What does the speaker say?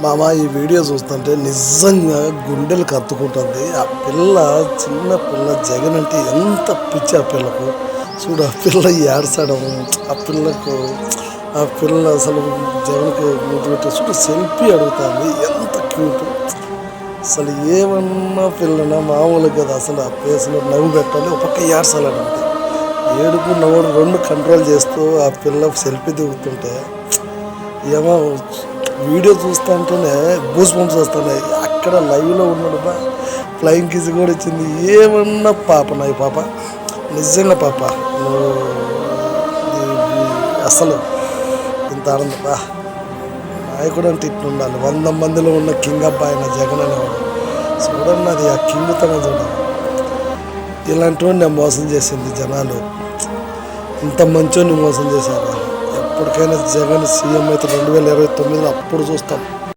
మామ ఈ వీడియో చూస్తుంటే నిజంగా గుండెలు కత్తుకుంటుంది. ఆ పిల్ల చిన్న పిల్ల జగన్ అంటే ఎంత పిచ్చి ఆ పిల్లకు. చూడు ఆ పిల్ల ఏడ్చడం, ఆ పిల్లకు ఆ పిల్ల అసలు జగన్కి ముద్దు పెట్టి చూడు సెల్ఫీ అడుగుతుంది. ఎంత క్యూట్ అసలు. ఏమన్నా పిల్లనా మామూలు కదా. అసలు ఆ ఫేస్లో నవ్వు పెట్టాలి, ఒక పక్క ఏడ్చాలని ఉంటుంది. ఏడుపు నవ్వుడు రెండు కంట్రోల్ చేస్తూ ఆ పిల్ల సెల్ఫీ దిగుతుంటే ఏమో వీడియో చూస్తుంటేనే బూస్ బంప్స్ వస్తున్నాయి. అక్కడ లైవ్లో ఉన్నాడు బా, ఫ్లయింగ్ కిస్ కూడా ఇచ్చింది. ఏమన్నా పాప నాయి పాప, నిజంగా పాప నువ్వు అసలు ఇంత ఆనందం బా. నాయకుడు అంటే ఇట్లా ఉండాలి. 100 మందిలో ఉన్న కింగ్ అబ్బాయి నా జగన్ అనేవాడు. చూడండి అది ఆ కింగ్తనం చూడాలి. ఇలాంటివన్నీ నేను మోసం చేసింది జనాలు. ఇంత మంచోని మోసం చేశారు. ఎప్పటికైనా జగన్ సీఎం అయితే 2029 అప్పుడు చూస్తాం.